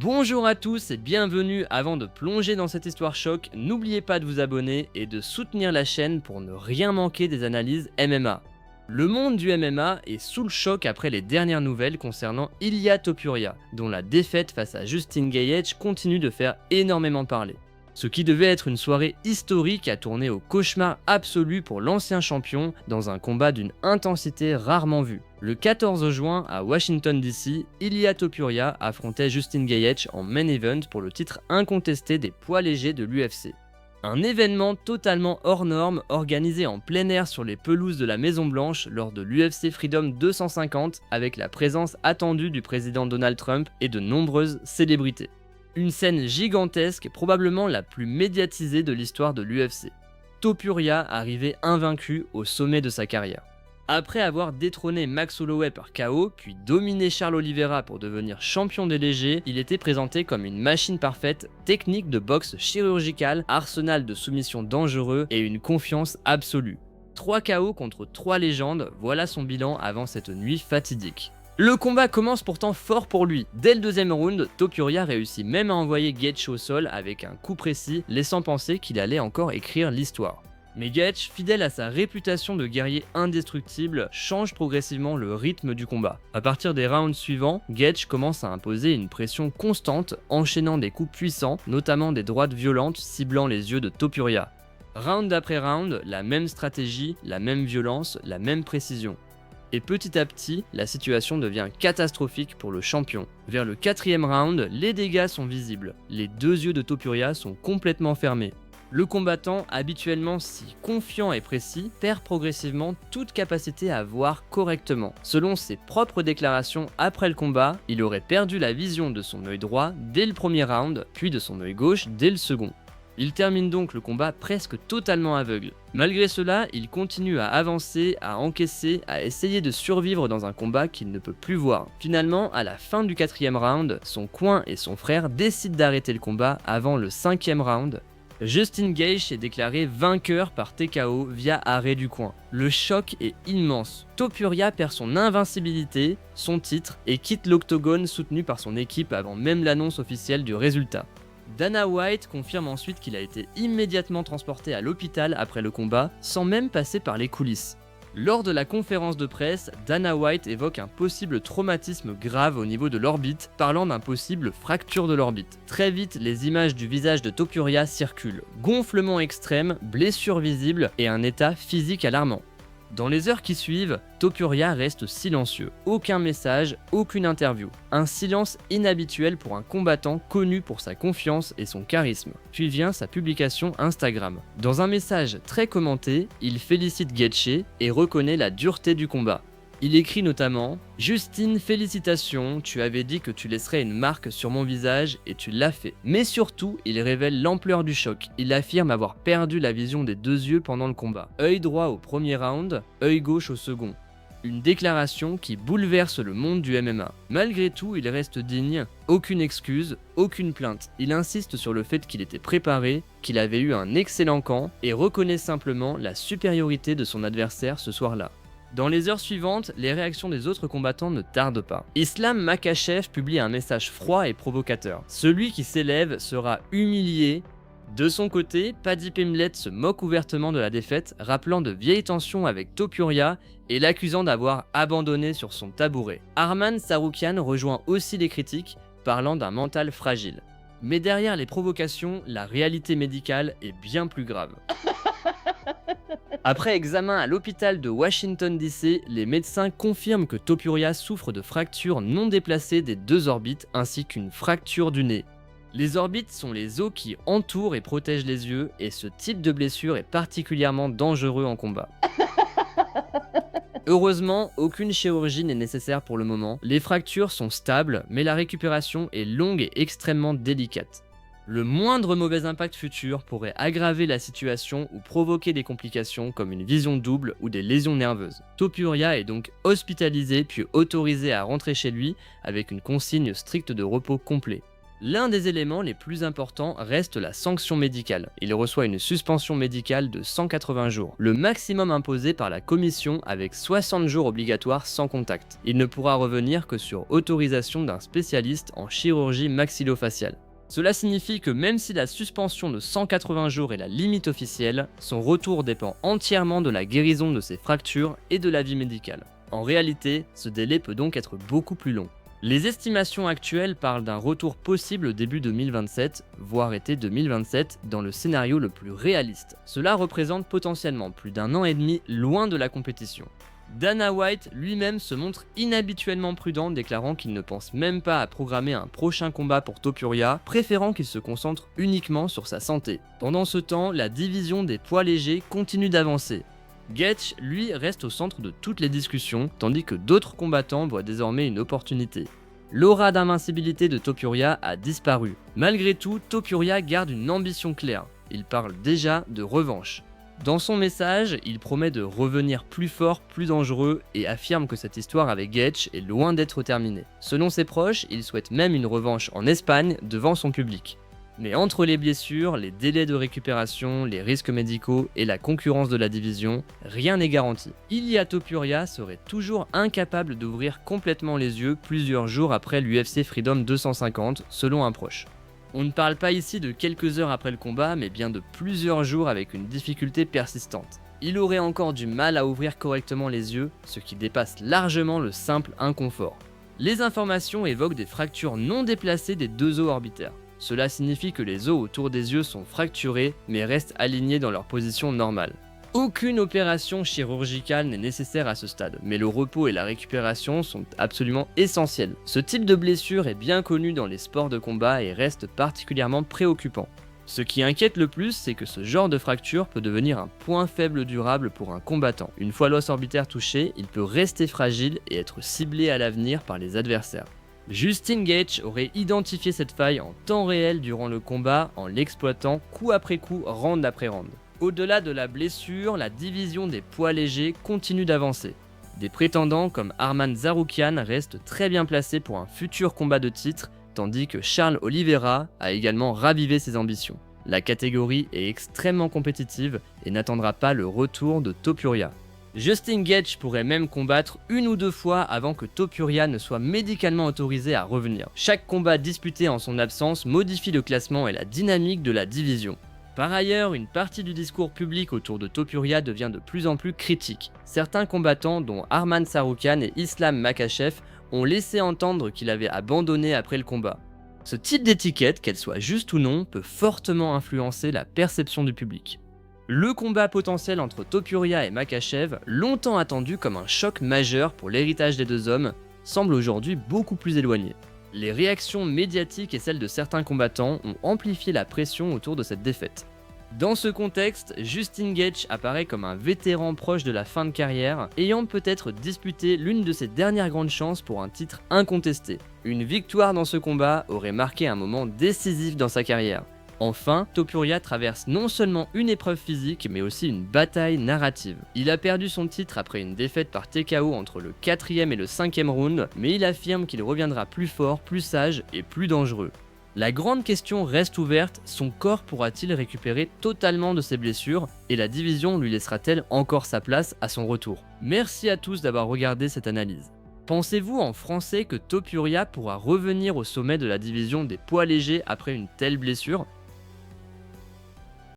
Bonjour à tous et bienvenue. Avant de plonger dans cette histoire choc, n'oubliez pas de vous abonner et de soutenir la chaîne pour ne rien manquer des analyses MMA. Le monde du MMA est sous le choc après les dernières nouvelles concernant Ilia Topuria, dont la défaite face à Justin Gaethje continue de faire énormément parler. Ce qui devait être une soirée historique a tourné au cauchemar absolu pour l'ancien champion dans un combat d'une intensité rarement vue. Le 14 juin à Washington DC, Ilia Topuria affrontait Justin Gaethje en main event pour le titre incontesté des poids légers de l'UFC. Un événement totalement hors norme organisé en plein air sur les pelouses de la Maison Blanche lors de l'UFC Freedom 250 avec la présence attendue du président Donald Trump et de nombreuses célébrités. Une scène gigantesque, probablement la plus médiatisée de l'histoire de l'UFC. Topuria arrivait invaincu au sommet de sa carrière. Après avoir détrôné Max Holloway par KO, puis dominé Charles Oliveira pour devenir champion des légers, il était présenté comme une machine parfaite, technique de boxe chirurgicale, arsenal de soumissions dangereux et une confiance absolue. 3 KO contre 3 légendes, voilà son bilan avant cette nuit fatidique. Le combat commence pourtant fort pour lui. Dès le deuxième round, Topuria réussit même à envoyer Gaethje au sol avec un coup précis, laissant penser qu'il allait encore écrire l'histoire. Mais Gaethje, fidèle à sa réputation de guerrier indestructible, change progressivement le rythme du combat. À partir des rounds suivants, Gaethje commence à imposer une pression constante, enchaînant des coups puissants, notamment des droites violentes ciblant les yeux de Topuria. Round après round, la même stratégie, la même violence, la même précision. Et petit à petit, la situation devient catastrophique pour le champion. Vers le 4e round, les dégâts sont visibles. Les 2 yeux de Topuria sont complètement fermés. Le combattant, habituellement si confiant et précis, perd progressivement toute capacité à voir correctement. Selon ses propres déclarations après le combat, il aurait perdu la vision de son œil droit dès le premier round, puis de son œil gauche dès le second. Il termine donc le combat presque totalement aveugle. Malgré cela, il continue à avancer, à encaisser, à essayer de survivre dans un combat qu'il ne peut plus voir. Finalement, à la fin du 4e round, son coin et son frère décident d'arrêter le combat avant le 5e round. Justin Gaethje est déclaré vainqueur par TKO via arrêt du coin. Le choc est immense. Topuria perd son invincibilité, son titre et quitte l'octogone soutenu par son équipe avant même l'annonce officielle du résultat. Dana White confirme ensuite qu'il a été immédiatement transporté à l'hôpital après le combat, sans même passer par les coulisses. Lors de la conférence de presse, Dana White évoque un possible traumatisme grave au niveau de l'orbite, parlant d'un possible fracture de l'orbite. Très vite, les images du visage de Topuria circulent. Gonflement extrême, blessures visibles et un état physique alarmant. Dans les heures qui suivent, Topuria reste silencieux. Aucun message, aucune interview. Un silence inhabituel pour un combattant connu pour sa confiance et son charisme. Puis vient sa publication Instagram. Dans un message très commenté, il félicite Gaethje et reconnaît la dureté du combat. Il écrit notamment « Justine, félicitations, tu avais dit que tu laisserais une marque sur mon visage et tu l'as fait. » Mais surtout, il révèle l'ampleur du choc. Il affirme avoir perdu la vision des 2 yeux pendant le combat. Œil droit au premier round, œil gauche au second. Une déclaration qui bouleverse le monde du MMA. Malgré tout, il reste digne, aucune excuse, aucune plainte. Il insiste sur le fait qu'il était préparé, qu'il avait eu un excellent camp et reconnaît simplement la supériorité de son adversaire ce soir-là. Dans les heures suivantes, les réactions des autres combattants ne tardent pas. Islam Makhachev publie un message froid et provocateur. Celui qui s'élève sera humilié. De son côté, Paddy Pimblett se moque ouvertement de la défaite, rappelant de vieilles tensions avec Topuria et l'accusant d'avoir abandonné sur son tabouret. Arman Tsarukyan rejoint aussi les critiques, parlant d'un mental fragile. Mais derrière les provocations, la réalité médicale est bien plus grave. Après examen à l'hôpital de Washington DC, les médecins confirment que Topuria souffre de fractures non déplacées des 2 orbites ainsi qu'une fracture du nez. Les orbites sont les os qui entourent et protègent les yeux et ce type de blessure est particulièrement dangereux en combat. Heureusement, aucune chirurgie n'est nécessaire pour le moment. Les fractures sont stables, mais la récupération est longue et extrêmement délicate. Le moindre mauvais impact futur pourrait aggraver la situation ou provoquer des complications comme une vision double ou des lésions nerveuses. Topuria est donc hospitalisé puis autorisé à rentrer chez lui avec une consigne stricte de repos complet. L'un des éléments les plus importants reste la sanction médicale. Il reçoit une suspension médicale de 180 jours, le maximum imposé par la commission avec 60 jours obligatoires sans contact. Il ne pourra revenir que sur autorisation d'un spécialiste en chirurgie maxillofaciale. Cela signifie que même si la suspension de 180 jours est la limite officielle, son retour dépend entièrement de la guérison de ses fractures et de l'avis médical. En réalité, ce délai peut donc être beaucoup plus long. Les estimations actuelles parlent d'un retour possible début 2027, voire été 2027, dans le scénario le plus réaliste. Cela représente potentiellement plus d'1 an et demi loin de la compétition. Dana White lui-même se montre inhabituellement prudent, déclarant qu'il ne pense même pas à programmer un prochain combat pour Topuria, préférant qu'il se concentre uniquement sur sa santé. Pendant ce temps, la division des poids légers continue d'avancer. Gaethje, lui, reste au centre de toutes les discussions, tandis que d'autres combattants voient désormais une opportunité. L'aura d'invincibilité de Topuria a disparu. Malgré tout, Topuria garde une ambition claire. Il parle déjà de revanche. Dans son message, il promet de revenir plus fort, plus dangereux et affirme que cette histoire avec Gaethje est loin d'être terminée. Selon ses proches, il souhaite même une revanche en Espagne devant son public. Mais entre les blessures, les délais de récupération, les risques médicaux et la concurrence de la division, rien n'est garanti. Ilia Topuria serait toujours incapable d'ouvrir complètement les yeux plusieurs jours après l'UFC Freedom 250, selon un proche. On ne parle pas ici de quelques heures après le combat, mais bien de plusieurs jours avec une difficulté persistante. Il aurait encore du mal à ouvrir correctement les yeux, ce qui dépasse largement le simple inconfort. Les informations évoquent des fractures non déplacées des deux os orbitaires. Cela signifie que les os autour des yeux sont fracturés, mais restent alignés dans leur position normale. Aucune opération chirurgicale n'est nécessaire à ce stade, mais le repos et la récupération sont absolument essentiels. Ce type de blessure est bien connu dans les sports de combat et reste particulièrement préoccupant. Ce qui inquiète le plus, c'est que ce genre de fracture peut devenir un point faible durable pour un combattant. Une fois l'os orbitaire touché, il peut rester fragile et être ciblé à l'avenir par les adversaires. Justin Gaethje aurait identifié cette faille en temps réel durant le combat en l'exploitant coup après coup, round après round. Au-delà de la blessure, la division des poids légers continue d'avancer. Des prétendants comme Arman Tsarukyan restent très bien placés pour un futur combat de titre, tandis que Charles Oliveira a également ravivé ses ambitions. La catégorie est extrêmement compétitive et n'attendra pas le retour de Topuria. Justin Gaethje pourrait même combattre 1 ou 2 fois avant que Topuria ne soit médicalement autorisé à revenir. Chaque combat disputé en son absence modifie le classement et la dynamique de la division. Par ailleurs, une partie du discours public autour de Topuria devient de plus en plus critique. Certains combattants, dont Arman Tsarukyan et Islam Makhachev, ont laissé entendre qu'il avait abandonné après le combat. Ce type d'étiquette, qu'elle soit juste ou non, peut fortement influencer la perception du public. Le combat potentiel entre Topuria et Makhachev, longtemps attendu comme un choc majeur pour l'héritage des deux hommes, semble aujourd'hui beaucoup plus éloigné. Les réactions médiatiques et celles de certains combattants ont amplifié la pression autour de cette défaite. Dans ce contexte, Justin Gaethje apparaît comme un vétéran proche de la fin de carrière, ayant peut-être disputé l'une de ses dernières grandes chances pour un titre incontesté. Une victoire dans ce combat aurait marqué un moment décisif dans sa carrière. Enfin, Topuria traverse non seulement une épreuve physique, mais aussi une bataille narrative. Il a perdu son titre après une défaite par TKO entre le 4e et le 5e round, mais il affirme qu'il reviendra plus fort, plus sage et plus dangereux. La grande question reste ouverte, son corps pourra-t-il récupérer totalement de ses blessures, et la division lui laissera-t-elle encore sa place à son retour? Merci à tous d'avoir regardé cette analyse. Pensez-vous en français que Topuria pourra revenir au sommet de la division des poids légers après une telle blessure?